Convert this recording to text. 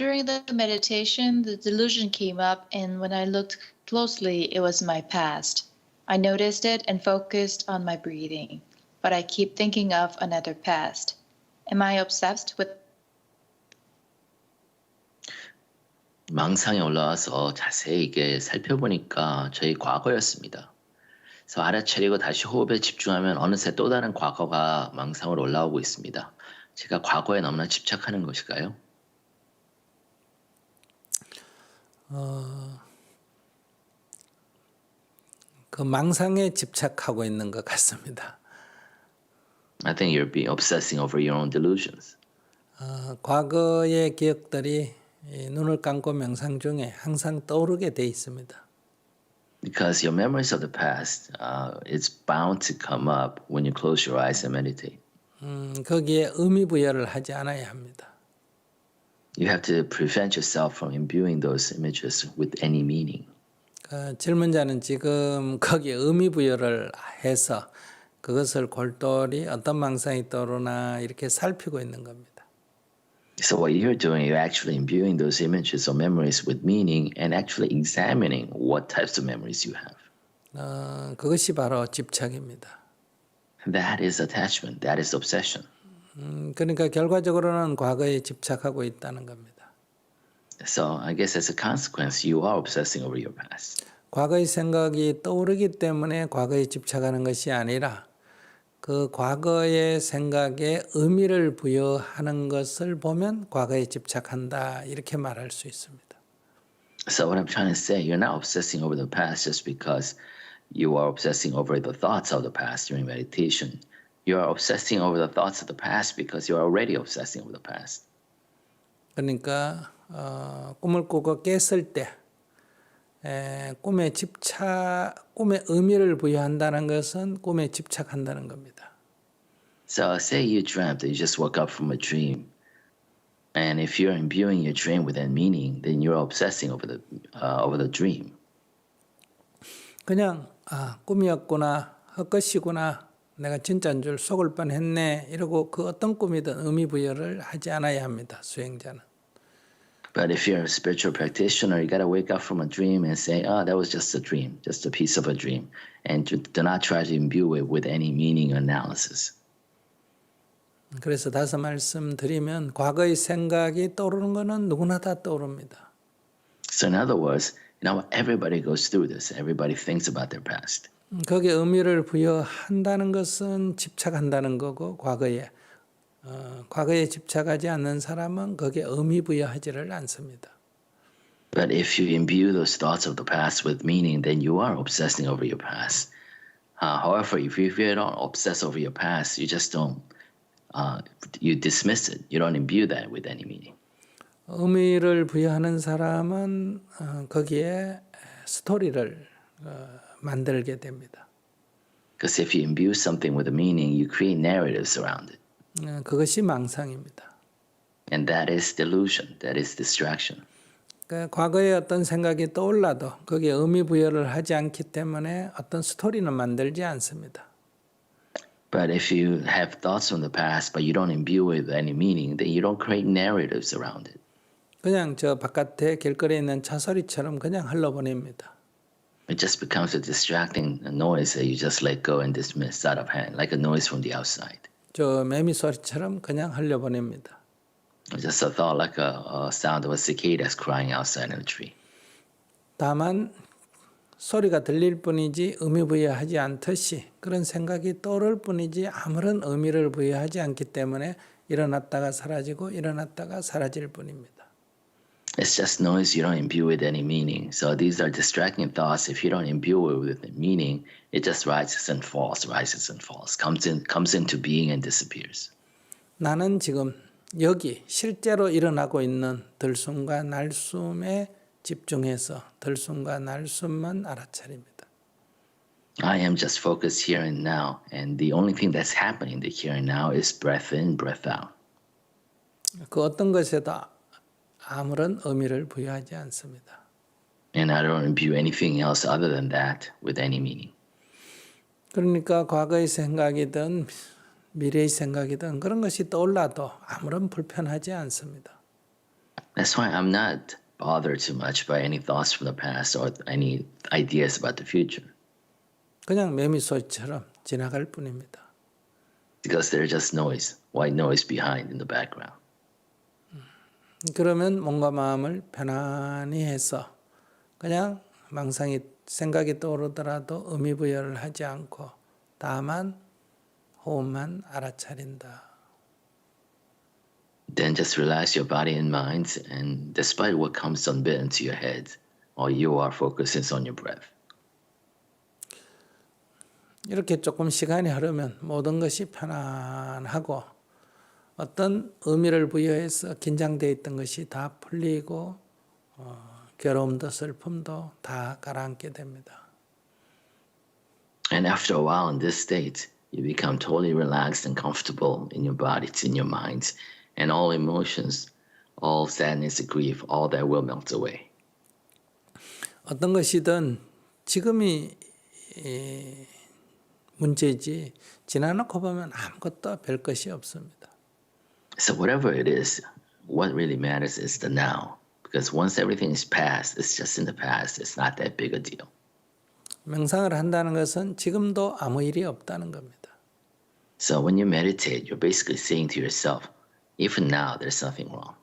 During the meditation, the delusion came up, and when I looked closely, it was my past. I noticed it and focused on my breathing, but I keep thinking of another past. Am I obsessed with 망상이 올라와서 자세히 이게 살펴보니까 저희 과거였습니다. 그래서 알아차리고 다시 호흡에 집중하면 어느새 또 다른 과거가 망상으로 올라오고 있습니다. 제가 과거에 너무나 집착하는 것일까요? 그 망상에 집착하고 있는 것 같습니다. I think you're obsessing over your own delusions. 과거의 기억들이 눈을 감고 명상 중에 항상 떠오르게 돼 있습니다. Because your memories of the past, it's bound to come up when you close your eyes and meditate. 거기에 의미 부여를 하지 않아야 합니다. You have to prevent yourself from imbuing those images with any meaning. 질문 자는 지금 거기에 의미 부여를 해서 그것을 골똘히 어떤 망상이 떠오르나 이렇게 살피고 있는 겁니다. So what you're doing, you're actually imbuing those images or memories with meaning and actually examining what types of memories you have. 그것이 바로 집착입니다. That is attachment. That is obsession. 그러니까 결과적으로는 과거에 집착하고 있다는 겁니다. So I guess as a consequence, you are obsessing over your past. 과거의 생각이 떠오르기 때문에 과거에 집착하는 것이 아니라 그 과거의 생각에 의미를 부여하는 것을 보면 과거에 집착한다 이렇게 말할 수 있습니다. So what I'm trying to say, you're not obsessing over the past just because you are obsessing over the thoughts of the past during meditation. You are obsessing over the thoughts of the past because you're already obsessing over the past. 그러니까 꿈을 꾸고 깼을 때 꿈에 의미를 부여한다는 것은 꿈에 집착한다는 겁니다. So say you dreamt that you just woke up from a dream. And if you're imbuing your dream with that meaning, then you're obsessing over the dream. 그냥 꿈이었구나, 헛것이구나, 내가 진짜인 줄 속을 뻔했네 이러고 그 어떤 꿈이든 의미 부여를 하지 않아야 합니다. 수행자는. But if you're a spiritual practitioner, you got to wake up from a dream and say, oh, that was just a dream, just a piece of a dream. And do not try to imbue it with any meaning or analysis. 그래서 다시 말씀드리면 과거의 생각이 떠오르는 것은 누구나 다 떠오릅니다. So in other words, everybody goes through this. Everybody thinks about their past. 거기에 의미를 부여한다는 것은 집착한다는 거고 과거에 집착하지 않는 사람은 거기에 의미 부여하지를 않습니다. But if you imbue those thoughts of the past with meaning, then you are obsessing over your past. However, if you don't obsess over your past, you just don't, you dismiss it. You don't imbue that with any meaning. 의미를 부여하는 사람은 거기에 스토리를 만들게 됩니다. Because if you imbue something with a meaning, you create narratives around it. 그것이 망상입니다. And that is delusion. That is distraction. 과거에 어떤 생각이 떠올라도 거기에 의미 부여를 하지 않기 때문에 어떤 스토리는 만들지 않습니다. But if you have thoughts from the past, but you don't imbue it with any meaning, then you don't create narratives around it. 그냥 저 바깥에 길거리에 있는 차소리처럼 그냥 흘러보냅니다. It just becomes a distracting noise that you just let go and dismiss out of hand, like a noise from the outside. 저 매미 소리처럼 그냥 흘려보냅니다. Just a thought like a sound of a cicadas crying outside in a tree. 다만 소리가 들릴 뿐이지 의미 부여하지 않듯이 그런 생각이 떠오를 뿐이지 아무런 의미를 부여하지 않기 때문에 일어났다가 사라지고 일어났다가 사라질 뿐입니다. It's just noise you don't imbue with any meaning. So these are distracting thoughts. If you don't imbue it with meaning, it just rises and falls, comes into being and disappears. 나는 지금 여기 실제로 일어나고 있는 들숨과 날숨에 집중해서 들숨과 날숨만 알아차립니다. I am just focused here and now, and the only thing that's happening in the here and now is breath in, breath out. 그 어떤 것에도 아무런 의미를 부여하지 않습니다. And I don't imbue anything else other than that with any meaning. 그러니까 과거의 생각이든 미래의 생각이든 그런 것이 떠올라도 아무런 불편하지 않습니다. That's why I'm not bothered too much by any thoughts from the past or any ideas about the future. 그냥 매미소리처럼 지나갈 뿐입니다. Because they're just noise, white noise behind in the background. 그러면 몸과 마음을 편안히 해서 그냥 망상이 생각이 떠오르더라도 의미 부여를 하지 않고 다만 호흡만 알아차린다. Then just relax your body and mind, and despite what comes unbidden to your head, all you are focusing on your breath. 이렇게 조금 시간이 흐르면 모든 것이 편안하고 어떤 의미를 부여해서 긴장되어 있던 것이 다 풀리고 괴로움도 슬픔도 다 가라앉게 됩니다. And after a while in this state, you become totally relaxed and comfortable in your body, in your mind, and all emotions, all sadness, grief, all that will melt away. 어떤 것이든 지금이 문제지 지나놓고 보면 아무것도 별 것이 없습니다. So whatever it is, what really matters is the now. Because once everything is past, it's just in the past. It's not that big a deal. 명상을 한다는 것은 지금도 아무 일이 없다는 겁니다. So when you meditate, you're basically saying to yourself, even now, there's nothing wrong.